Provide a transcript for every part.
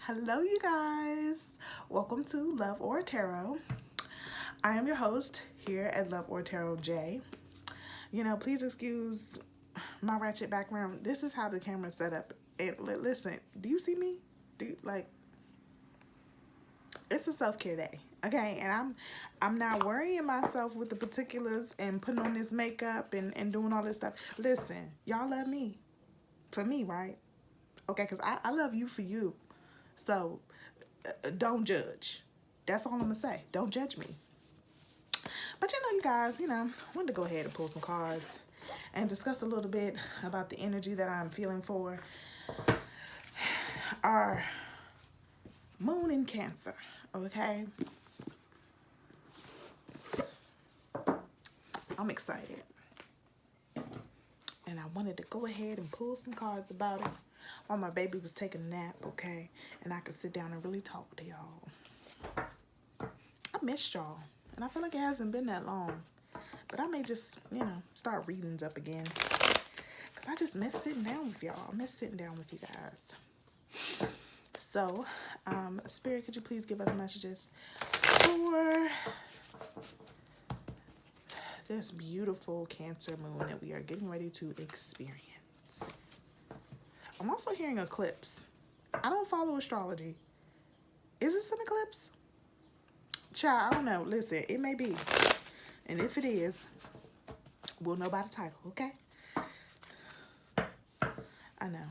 Hello, you guys. Welcome to Love or Tarot. I am your host here at Love or Tarot J. Please excuse my ratchet background. This is how the camera's set up. And listen, do you see me? It's a self-care day, okay? And I'm not worrying myself with the particulars and putting on this makeup and doing all this stuff. Listen, y'all love me for me, right? Okay, because I love you for you. So don't judge. That's all I'm gonna say. Don't judge me. But you guys, I wanted to go ahead and pull some cards and discuss a little bit about the energy that I'm feeling for our moon in Cancer, okay? I'm excited. And I wanted to go ahead and pull some cards about it while my baby was taking a nap, okay? And I could sit down and really talk to y'all. I missed y'all. And I feel like it hasn't been that long. But I may just, start readings up again. Because I just miss sitting down with y'all. I miss sitting down with you guys. So, Spirit, could you please give us messages for this beautiful Cancer moon that we are getting ready to experience? I'm also hearing eclipse. I don't follow astrology. Is this an eclipse? Child, I don't know. Listen, it may be. And if it is, we'll know by the title, okay? I know.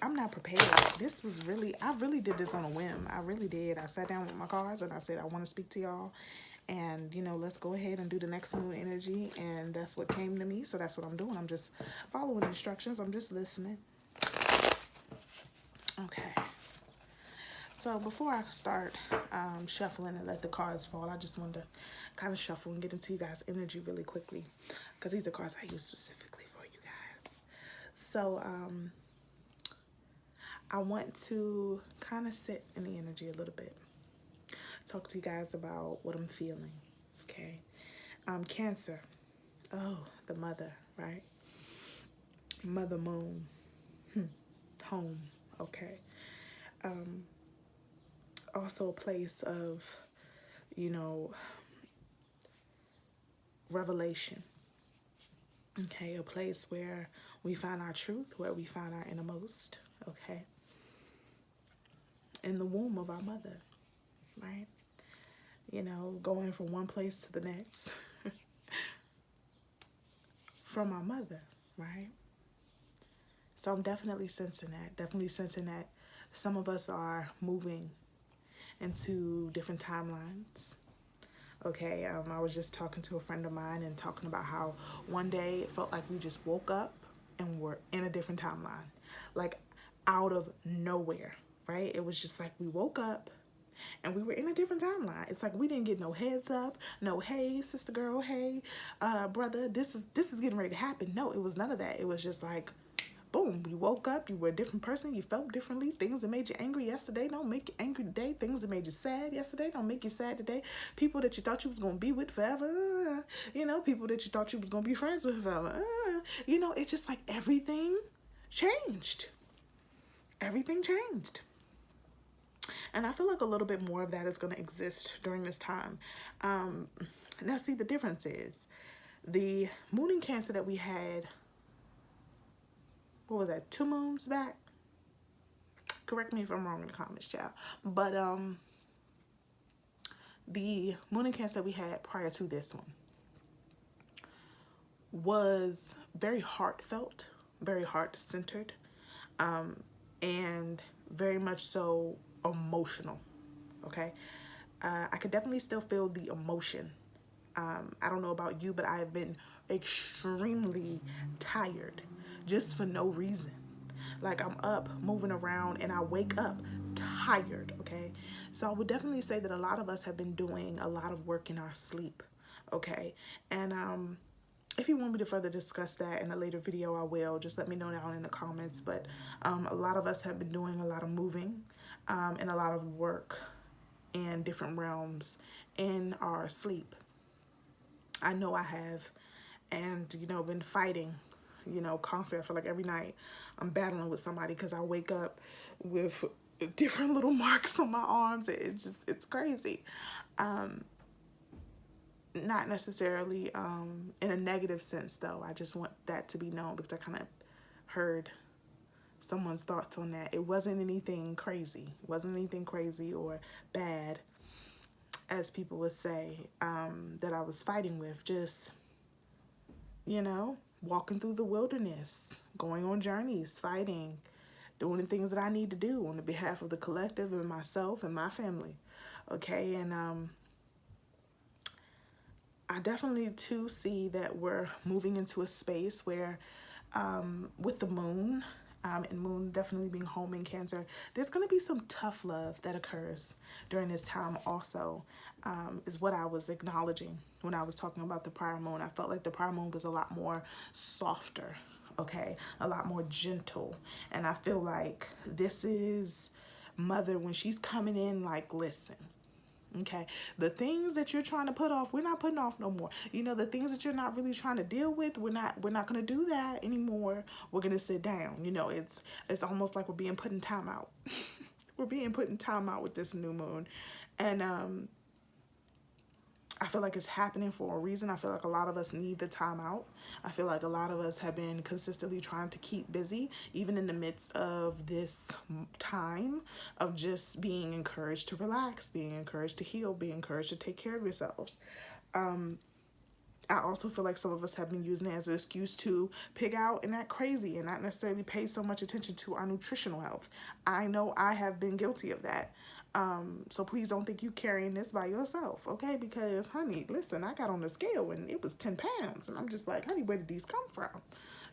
I'm not prepared. I really did this on a whim. I really did. I sat down with my cards and I said, I want to speak to y'all. And, let's go ahead and do the next moon energy. And that's what came to me. So that's what I'm doing. I'm just following instructions. I'm just listening. Okay. So before I start shuffling and let the cards fall, I just wanted to kind of shuffle and get into you guys' energy really quickly. Because these are cards I use specifically for you guys. So I want to kind of sit in the energy a little bit. Talk to you guys about what I'm feeling, okay? Cancer. Oh, the mother, right? Mother moon. Home, okay? Also a place of, revelation. Okay, a place where we find our truth, where we find our innermost, okay? In the womb of our mother, right? Going from one place to the next. From our mother, right? So I'm definitely sensing that. Some of us are moving into different timelines. Okay, I was just talking to a friend of mine and talking about how one day it felt like we just woke up and were in a different timeline. Like out of nowhere, right? It was just like we woke up and we were in a different timeline. It's like we didn't get no heads up, no hey sister girl, hey brother, this is getting ready to happen. No, it was none of that. It was just like boom, you woke up, you were a different person, you felt differently. Things that made you angry yesterday don't make you angry today. Things that made you sad yesterday don't make you sad today. People that you thought you was going to be with forever, people that you thought you was going to be friends with forever, it's just like everything changed. Everything changed. And I feel like a little bit more of that is going to exist during this time. Now, see, the difference is the moon in Cancer that we had, what was that, 2 moons back? Correct me if I'm wrong in the comments, child. But the moon in Cancer we had prior to this one was very heartfelt, very heart-centered, and very much so emotional, okay? I could definitely still feel the emotion. I don't know about you, but I have been extremely tired just for no reason. Like I'm up, moving around, and I wake up tired, okay? So I would definitely say that a lot of us have been doing a lot of work in our sleep, okay? And if you want me to further discuss that in a later video, I will. Just let me know down in the comments. But a lot of us have been doing a lot of moving and a lot of work in different realms in our sleep. I know I have, and been fighting, constantly. I feel like every night I'm battling with somebody because I wake up with different little marks on my arms. It's crazy. Not necessarily in a negative sense, though. I just want that to be known because I kind of heard someone's thoughts on that. It wasn't anything crazy. It wasn't anything crazy or bad, as people would say, that I was fighting with. Just, walking through the wilderness, going on journeys, fighting, doing the things that I need to do on the behalf of the collective and myself and my family. Okay, and I definitely too see that we're moving into a space where with the moon, and moon definitely being home in Cancer, there's going to be some tough love that occurs during this time also, is what I was acknowledging when I was talking about the prior moon. I felt like the prior moon was a lot more softer, okay, a lot more gentle. And I feel like this is Mother when she's coming in like, listen, okay, the things that you're trying to put off, we're not putting off no more. The things that you're not really trying to deal with, we're not going to do that anymore. We're going to sit down. It's almost like we're being put in timeout. We're being put in timeout with this new moon. And I feel like it's happening for a reason. I feel like a lot of us need the time out. I feel like a lot of us have been consistently trying to keep busy, even in the midst of this time of just being encouraged to relax, being encouraged to heal, being encouraged to take care of yourselves. I also feel like some of us have been using it as an excuse to pig out and act crazy and not necessarily pay so much attention to our nutritional health. I know I have been guilty of that. So please don't think you carrying this by yourself, okay? Because, honey, listen, I got on the scale and it was 10 pounds. And I'm just like, honey, where did these come from?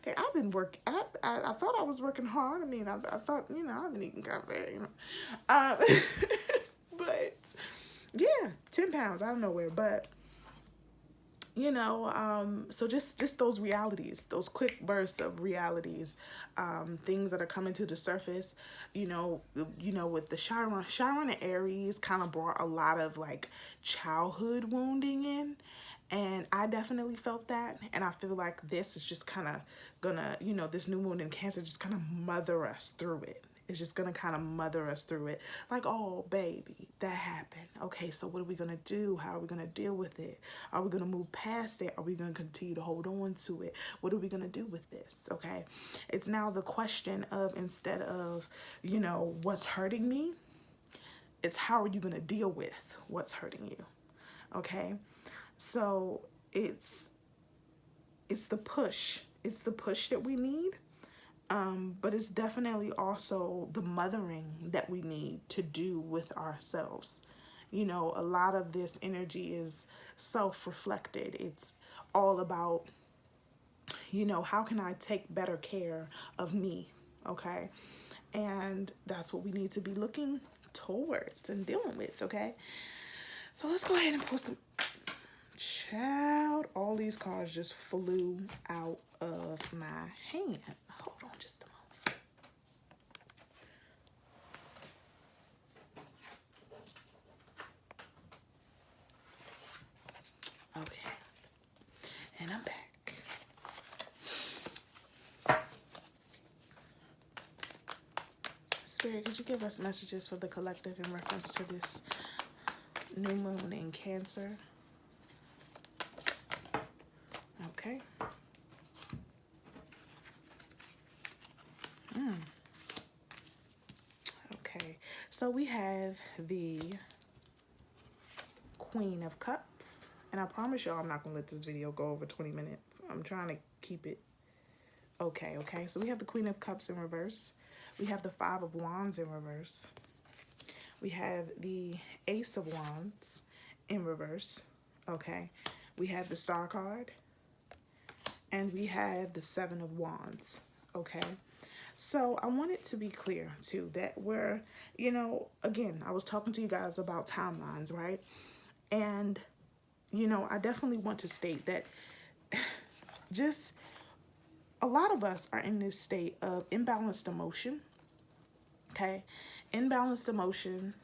Okay, I've been working. I thought I was working hard. I mean, I thought, I've been eating coffee, but, yeah, 10 pounds out of nowhere. But, so just those realities, those quick bursts of realities, things that are coming to the surface, with the Chiron and Aries kind of brought a lot of like childhood wounding in. And I definitely felt that. And I feel like this is just kind of gonna, this new moon in Cancer just kind of mother us through it. It's just going to kind of mother us through it. Like, oh, baby, that happened. Okay, so what are we going to do? How are we going to deal with it? Are we going to move past it? Are we going to continue to hold on to it? What are we going to do with this? Okay, it's now the question of, instead of, what's hurting me, it's how are you going to deal with what's hurting you? Okay, so it's the push. It's the push that we need. But it's definitely also the mothering that we need to do with ourselves. A lot of this energy is self-reflected. It's all about, how can I take better care of me, okay? And that's what we need to be looking towards and dealing with, okay? So let's go ahead and put some... Child, all these cards just flew out of my hand. Hold on just a moment. Okay, and I'm back. Spirit, could you give us messages for the collective in reference to this new moon in Cancer? Okay. Okay, so we have the Queen of Cups. And I promise y'all I'm not going to let this video go over 20 minutes. I'm trying to keep it okay. So we have the Queen of Cups in reverse. We have the Five of Wands in reverse. We have the Ace of Wands in reverse. Okay. We have the Star card. And we have the Seven of Wands. Okay. So I want it to be clear too that we're, again, I was talking to you guys about timelines, right? And, I definitely want to state that just a lot of us are in this state of imbalanced emotion. Okay. Imbalanced emotion,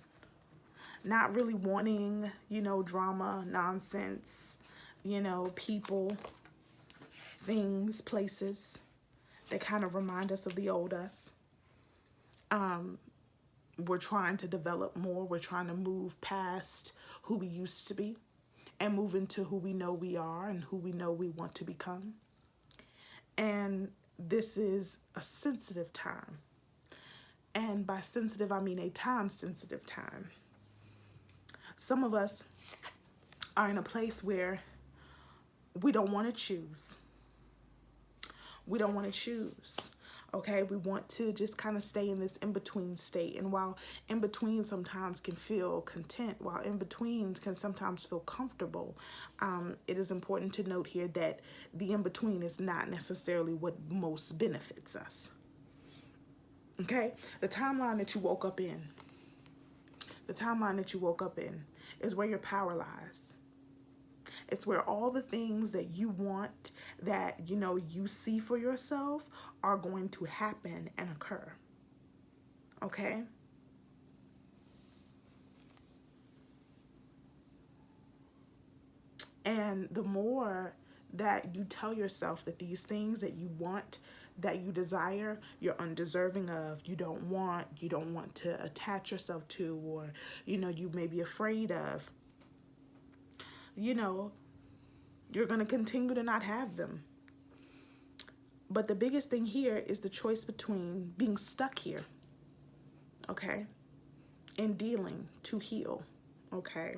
not really wanting, drama, nonsense, people, things, places that kind of remind us of the old us. We're trying to develop more. We're trying to move past who we used to be and move into who we know we are and who we know we want to become. And this is a sensitive time. And by sensitive, I mean a time-sensitive time. Some of us are in a place where we don't want to choose. We don't want to choose. Okay, we want to just kind of stay in this in-between state. And while in-between sometimes can feel content, while in-between can sometimes feel comfortable, it is important to note here that the in-between is not necessarily what most benefits us. Okay, the timeline that you woke up in, is where your power lies. It's where all the things that you want, that you see for yourself, are going to happen and occur. Okay? And the more that you tell yourself that these things that you want, that you desire, you're undeserving of, you don't want to attach yourself to, or you may be afraid of, you're going to continue to not have them. But the biggest thing here is the choice between being stuck here, okay, and dealing to heal, okay?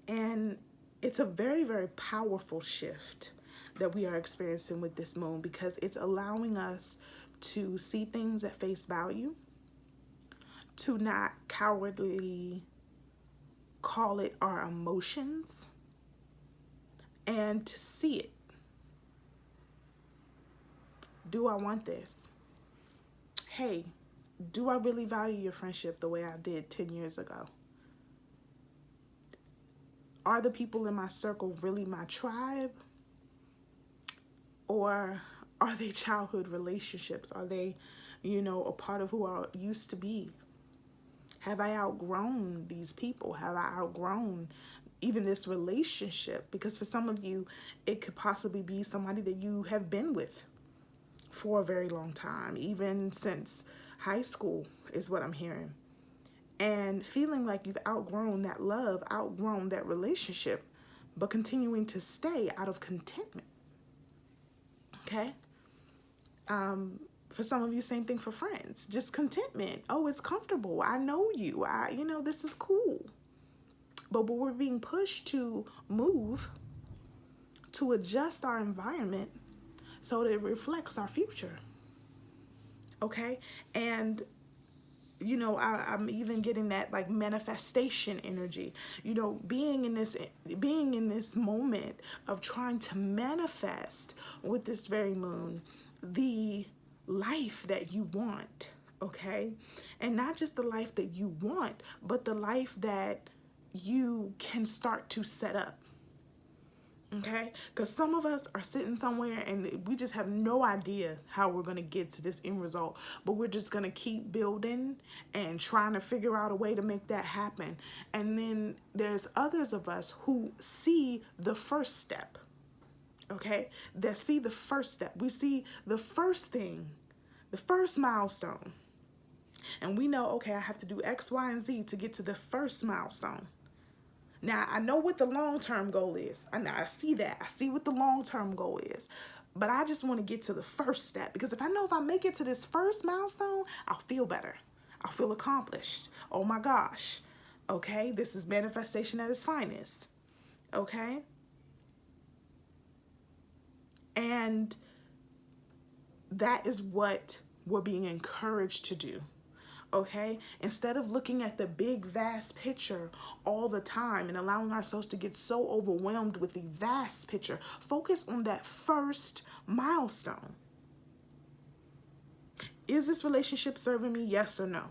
And it's a very, very powerful shift that we are experiencing with this moon, because it's allowing us to see things at face value, to not cowardly call it our emotions, and to see it. Do I want this? Hey, do I really value your friendship the way I did 10 years ago? Are the people in my circle really my tribe? Or are they childhood relationships? Are they, a part of who I used to be? Have I outgrown these people? Have I outgrown even this relationship? Because for some of you, it could possibly be somebody that you have been with for a very long time, even since high school is what I'm hearing. And feeling like you've outgrown that love, outgrown that relationship, but continuing to stay out of contentment. Okay? For some of you, same thing for friends. Just contentment. Oh, it's comfortable. I know you. This is cool. But we're being pushed to move, to adjust our environment so that it reflects our future. Okay? And I'm even getting that like manifestation energy, being in this moment of trying to manifest with this very moon, the life that you want, okay? And not just the life that you want, but the life that you can start to set up. Okay, because some of us are sitting somewhere and we just have no idea how we're going to get to this end result, but we're just going to keep building and trying to figure out a way to make that happen. And then there's others of us who see the first step, okay, that see the first step. We see the first thing, the first milestone. And we know, okay, I have to do X, Y, and Z to get to the first milestone. Now, I know what the long-term goal is. I see that. I see what the long-term goal is. But I just want to get to the first step, because if I make it to this first milestone, I'll feel better. I'll feel accomplished. Oh my gosh. Okay, this is manifestation at its finest. Okay? And that is what we're being encouraged to do. Okay, instead of looking at the big, vast picture all the time and allowing ourselves to get so overwhelmed with the vast picture, focus on that first milestone. Is this relationship serving me? Yes or no?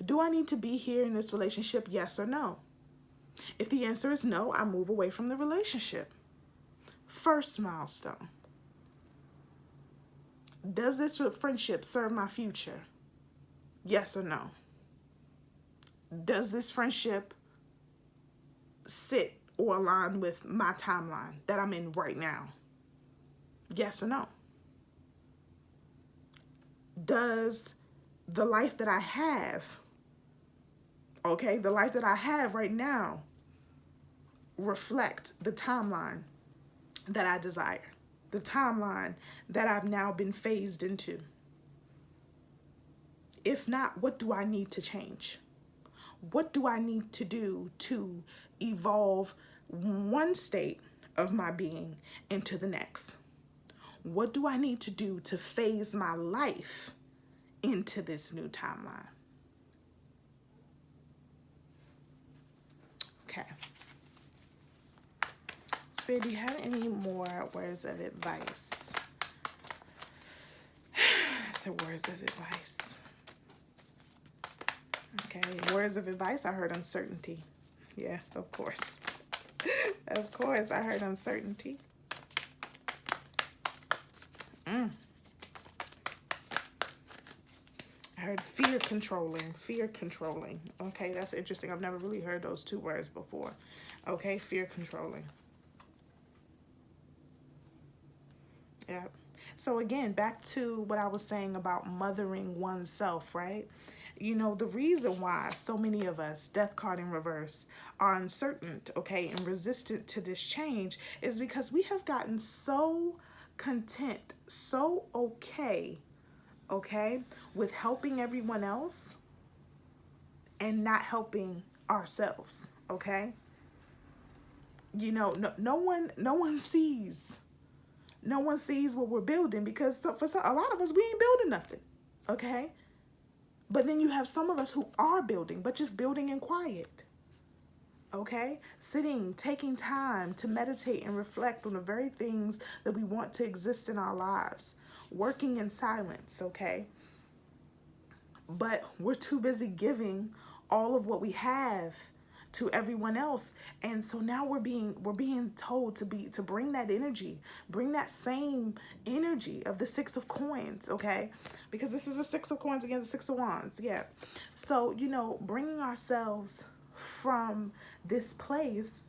Do I need to be here in this relationship? Yes or no? If the answer is no, I move away from the relationship. First milestone. Does this friendship serve my future? Yes or no? Does this friendship sit or align with my timeline that I'm in right now? Yes or no? Does the life that I have, okay, the life that I have right now, reflect the timeline that I desire, the timeline that I've now been phased into? If not, what do I need to change? What do I need to do to evolve one state of my being into the next? What do I need to do to phase my life into this new timeline? Okay. Spirit, do you have any more words of advice? I said words of advice. Okay, words of advice, I heard uncertainty. Yeah, of course. Of course, I heard uncertainty. I heard fear controlling, fear controlling. Okay, that's interesting. I've never really heard those two words before. Okay, fear controlling. Yeah. So again, back to what I was saying about mothering oneself, right? You know, the reason why so many of us, death card in reverse, are uncertain, okay, and resistant to this change is because we have gotten so content, so okay, with helping everyone else and not helping ourselves, okay? You know, no one sees. No one sees what we're building because for a lot of us, we ain't building nothing, okay? But then you have some of us who are building, but just building in quiet, okay? Sitting, taking time to meditate and reflect on the very things that we want to exist in our lives. Working in silence, okay? But we're too busy giving all of what we have to everyone else, and so now we're being told to bring that energy, bring that same energy of the Six of Coins, okay? Because this is the Six of Coins against the Six of Wands, yeah. So, you know, bringing ourselves from this place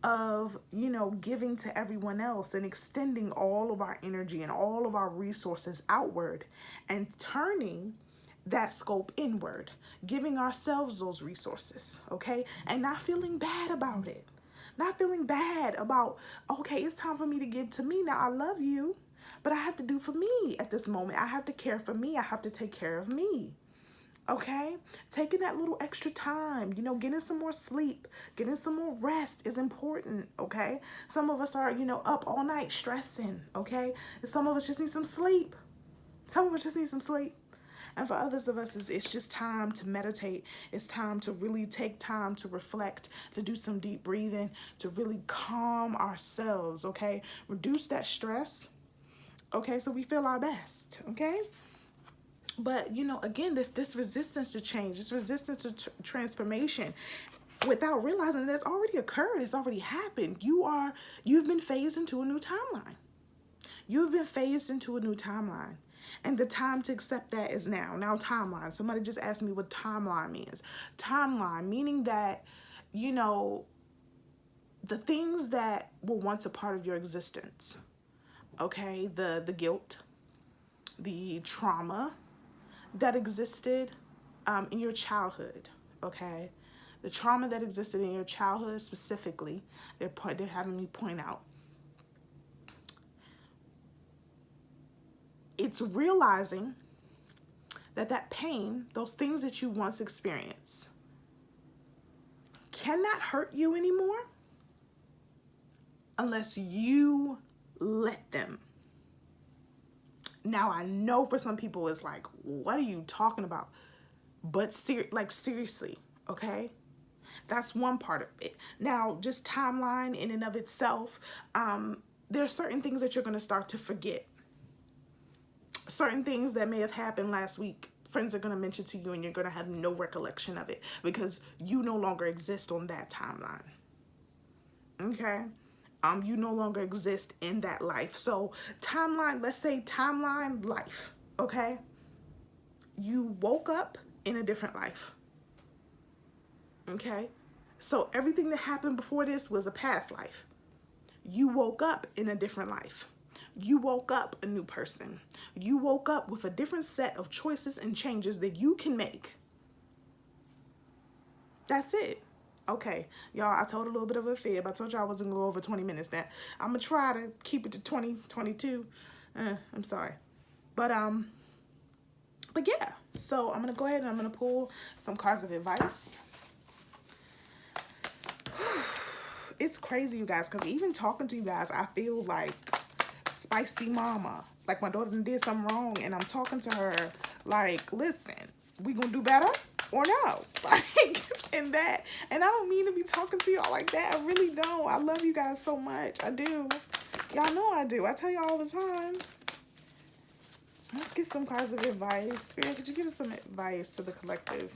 of, you know, giving to everyone else and extending all of our energy and all of our resources outward and turning that scope inward, giving ourselves those resources, okay? And not feeling bad about it. Not feeling bad about, okay, it's time for me to give to me. Now, I love you, but I have to do for me at this moment. I have to care for me. I have to take care of me, okay? Taking that little extra time, you know, getting some more sleep, getting some more rest is important, okay? Some of us are, you know, up all night stressing, okay? And some of us just need some sleep. Some of us just need some sleep. And for others of us, it's just time to meditate. It's time to really take time to reflect, to do some deep breathing, to really calm ourselves, okay? Reduce that stress, okay? So we feel our best, okay? But, you know, again, this resistance to change, this resistance to transformation, without realizing that it's already occurred, it's already happened. You've been phased into a new timeline. You've been phased into a new timeline. And the time to accept that is now. Now, timeline. Somebody just asked me what timeline means. Timeline, meaning that, you know, the things that were once a part of your existence, okay? The guilt, the trauma that existed in your childhood, okay? The trauma that existed in your childhood specifically, they're having me point out. It's realizing that pain, those things that you once experienced, cannot hurt you anymore unless you let them. Now, I know for some people it's like, what are you talking about? But seriously, okay? That's one part of it. Now, just timeline in and of itself, there are certain things that you're going to start to forget. Certain things that may have happened last week, friends are going to mention to you and you're going to have no recollection of it because you no longer exist on that timeline. Okay? You no longer exist in that life. So timeline, let's say timeline life, okay? You woke up in a different life. Okay? So everything that happened before this was a past life. You woke up in a different life. You woke up a new person. You woke up with a different set of choices and changes that you can make. That's it. Okay, y'all, I told a little bit of a fib. I told y'all I wasn't going to go over 20 minutes. Now, I'm going to try to keep it to 20, 22. I'm sorry. But yeah. So I'm going to go ahead and I'm going to pull some cards of advice. It's crazy, you guys, because even talking to you guys, I feel like spicy mama. Like my daughter did something wrong, and I'm talking to her like, listen, we gonna do better or no? Like, and I don't mean to be talking to y'all like that. I really don't. I love you guys so much. I do. Y'all know I do. I tell y'all all the time. Let's get some cards of advice. Spirit, could you give us some advice to the collective?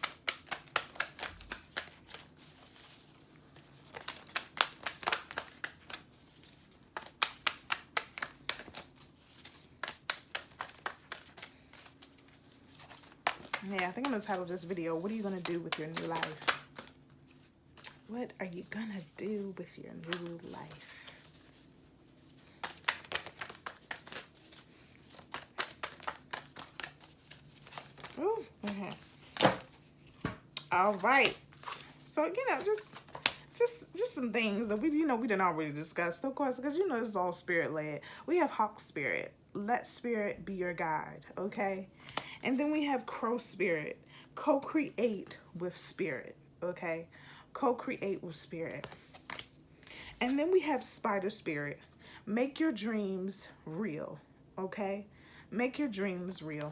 Yeah, I think I'm going to title this video, what are you going to do with your new life? What are you going to do with your new life? Ooh, okay. All right. So, just some things that we didn't already discuss, of course, because this is all spirit led. We have hawk spirit. Let spirit be your guide, okay? And then we have crow spirit. Co-create with spirit, okay? Co-create with spirit. And then we have spider spirit. Make your dreams real, okay? Make your dreams real.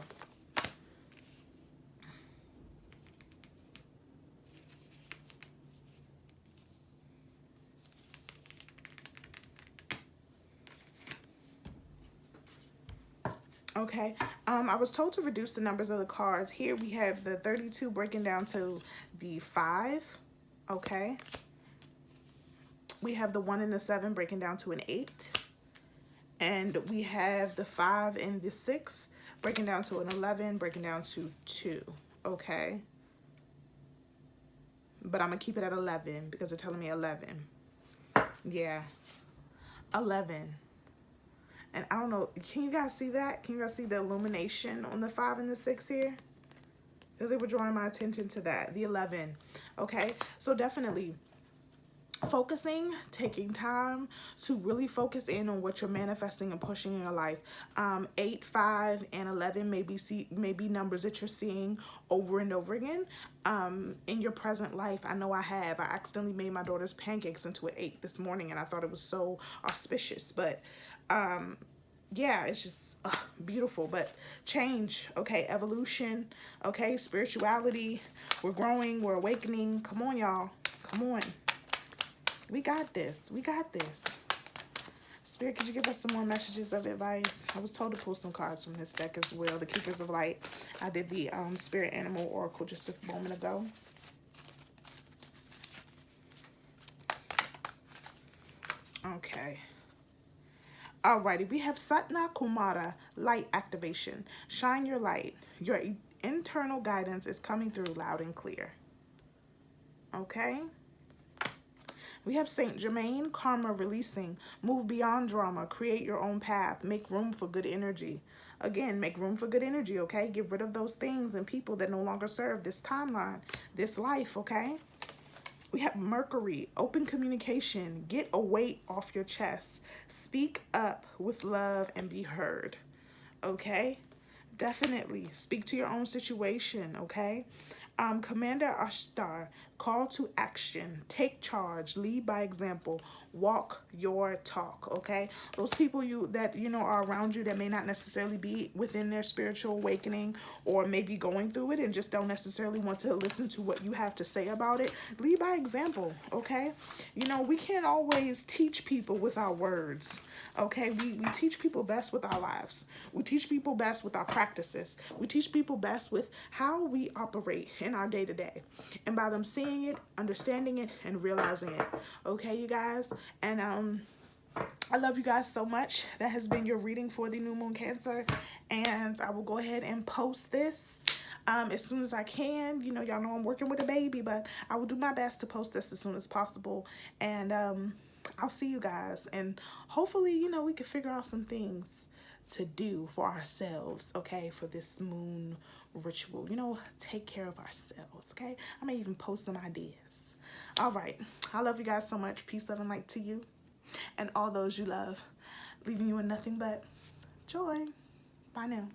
Okay, I was told to reduce the numbers of the cards. Here we have the 32 breaking down to the 5, okay? We have the 1 and the 7 breaking down to an 8. And we have the 5 and the 6 breaking down to an 11, breaking down to 2, okay? But I'm going to keep it at 11 because they're telling me 11. Yeah, 11. And I don't know, can you guys see that? Can you guys see the illumination on the 5 and the 6 here? Because they were drawing my attention to that, the 11. Okay, so definitely focusing, taking time to really focus in on what you're manifesting and pushing in your life. 8, 5, and 11 may be numbers that you're seeing over and over again in your present life. I know I have. I accidentally made my daughter's pancakes into an 8 this morning, and I thought it was so auspicious, but yeah, it's just beautiful. But change, okay, evolution, okay, spirituality, we're growing, we're awakening. Come on, y'all, come on, we got this, we got this. Spirit, could you give us some more messages of advice? I was told to pull some cards from this deck as well, the Keepers of Light. I did the Spirit Animal Oracle just a moment ago. Okay. Alrighty, we have Satna Kumara, light activation. Shine your light. Your internal guidance is coming through loud and clear. Okay. We have Saint Germain, karma releasing. Move beyond drama. Create your own path. Make room for good energy. Again, make room for good energy, okay? Get rid of those things and people that no longer serve this timeline, this life, okay? We have Mercury, open communication. Get a weight off your chest. Speak up with love and be heard, okay? Definitely speak to your own situation, okay? Commander Ashtar, call to action. Take charge. Lead by example. Walk your talk, okay? Those people that are around you that may not necessarily be within their spiritual awakening or maybe going through it and just don't necessarily want to listen to what you have to say about it. Lead by example, okay? We can't always teach people with our words, okay? We teach people best with our lives. We teach people best with our practices. We teach people best with how we operate in our day-to-day. And by them seeing it, understanding it, and realizing it. Okay, you guys? And I love you guys so much. That has been your reading for the new moon Cancer. And I will go ahead and post this as soon as I can. Y'all know I'm working with a baby, but I will do my best to post this as soon as possible. And I'll see you guys, and hopefully, you know, we can figure out some things to do for ourselves, okay, for this moon ritual. You know, take care of ourselves, okay? I may even post some ideas. All right. I love you guys so much. Peace, love, and light to you and all those you love, leaving you with nothing but joy. Bye now.